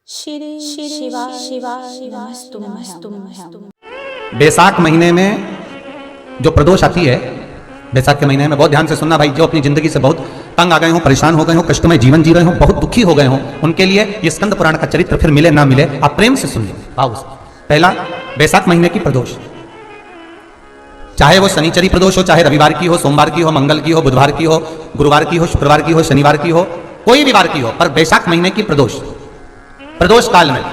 श्री शिवाय नमस्तुभ्यं। बैसाख महीने में जो प्रदोष आती है, बैसाख के महीने में बहुत ध्यान से सुनना भाई, जो अपनी जिंदगी से बहुत तंग आ गए हो, परेशान हो गए हो, कष्टमय जीवन जी रहे हो, बहुत दुखी हो गए हो, उनके लिए ये स्कंद पुराण का चरित्र फिर मिले ना मिले आप प्रेम से सुनिए भाव से। पहला, बैसाख महीने की प्रदोष, चाहे वो शनिचरी प्रदोष हो, चाहे रविवार की हो, सोमवार की हो, मंगल की हो, बुधवार की हो, गुरुवार की हो, शुक्रवार की हो, शनिवार की हो, कोई भी वार की हो, पर बैसाख महीने की प्रदोष, प्रदोष काल में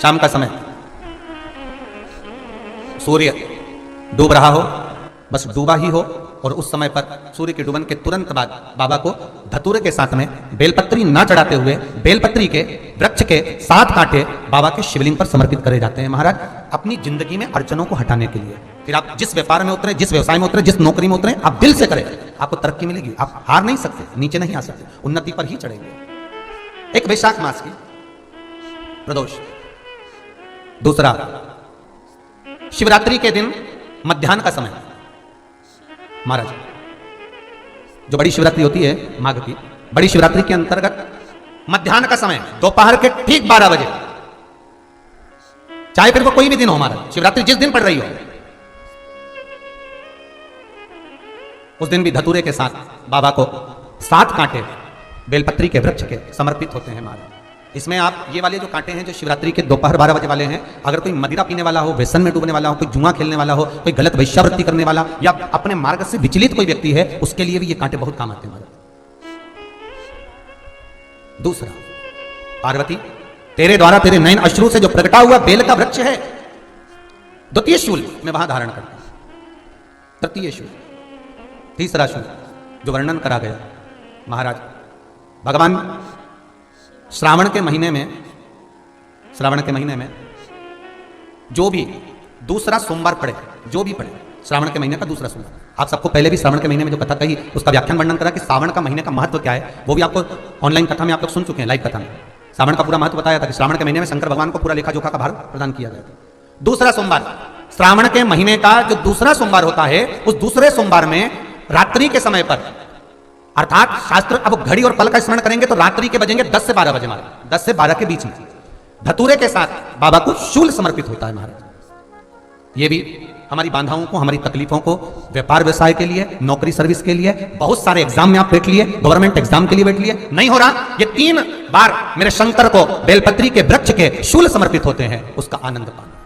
शाम का समय सूर्य डूब रहा हो, बस डूबा ही हो, और उस समय पर सूर्य के डूबन के तुरंत बाद बाबा को धतूरे के साथ में बेलपत्री ना चढ़ाते हुए बेलपत्री के वृक्ष के 7 कांटे बाबा के शिवलिंग पर समर्पित करे जाते हैं महाराज, अपनी जिंदगी में अड़चनों को हटाने के लिए। फिर आप जिस व्यापार में उतरे, जिस व्यवसाय में उतरे, जिस नौकरी में उतरे, आप दिल से करें, आपको तरक्की मिलेगी, आप हार नहीं सकते, नीचे नहीं आ सकते, उन्नति पर ही चढ़ेंगे। एक वैशाख मास की प्रदोष। दूसरा, शिवरात्रि के दिन मध्याह्न का समय महाराज, जो बड़ी शिवरात्रि होती है माघ की, बड़ी शिवरात्रि के अंतर्गत मध्याह्न का समय, दोपहर के ठीक 12 बजे, चाहे फिर वो कोई भी दिन हो महाराज, शिवरात्रि जिस दिन पड़ रही हो, उस दिन भी धतूरे के साथ बाबा को 7 कांटे बेलपत्री के वृक्ष के समर्पित होते हैं महाराज। इसमें आप ये वाले जो कांटे हैं, जो शिवरात्रि के दोपहर 12 बजे वाले हैं, अगर कोई मदिरा पीने वाला हो, व्यसन में डूबने वाला हो, कोई जुआ खेलने वाला हो, कोई गलत वैश्यावृत्ति करने वाला, या अपने मार्ग से विचलित कोई व्यक्ति है, उसके लिए भी ये कांटे बहुत काम आते हैं महाराज। दूसरा, पार्वती तेरे द्वारा तेरे नयन अश्रु से जो प्रगटा हुआ बेल का वृक्ष है, द्वितीय शूल मैं वहां धारण करता हूं, तृतीय शूल, तीसरा शूल जो वर्णन करा गया महाराज, भगवान श्रावण के महीने में जो भी दूसरा सोमवार पड़े, जो भी पड़े श्रावण के महीने का दूसरा सोमवार, आप सबको पहले भी श्रावण के महीने में जो कथा कही उसका व्याख्यान वर्णन करा कि श्रावण का महीने का महत्व क्या है, वो भी आपको ऑनलाइन कथा में आप लोग सुन चुके हैं, लाइव कथा में श्रावण का पूरा महत्व बताया था कि श्रावण के महीने में शंकर भगवान को पूरा लेखा जोखा का भार प्रदान किया गया था। दूसरा सोमवार, श्रावण के महीने का जो दूसरा सोमवार होता है, उस दूसरे सोमवार में रात्रि के समय पर, अर्थात शास्त्र अब घड़ी और पल का स्मरण करेंगे तो रात्रि के बजेंगे 10 से 12 बजे महाराज, 10 से 12 के बीच में धतूरे के साथ बाबा को शूल समर्पित होता है महाराज। ये भी हमारी बाधाओं को, हमारी तकलीफों को, व्यापार व्यवसाय के लिए, नौकरी सर्विस के लिए, बहुत सारे एग्जाम में आप बैठ लिए, गवर्नमेंट एग्जाम के लिए बैठ लिए, नहीं हो रहा, ये 3 बार मेरे शंकर को बेलपत्री के वृक्ष के शूल समर्पित होते हैं, उसका आनंद पाना।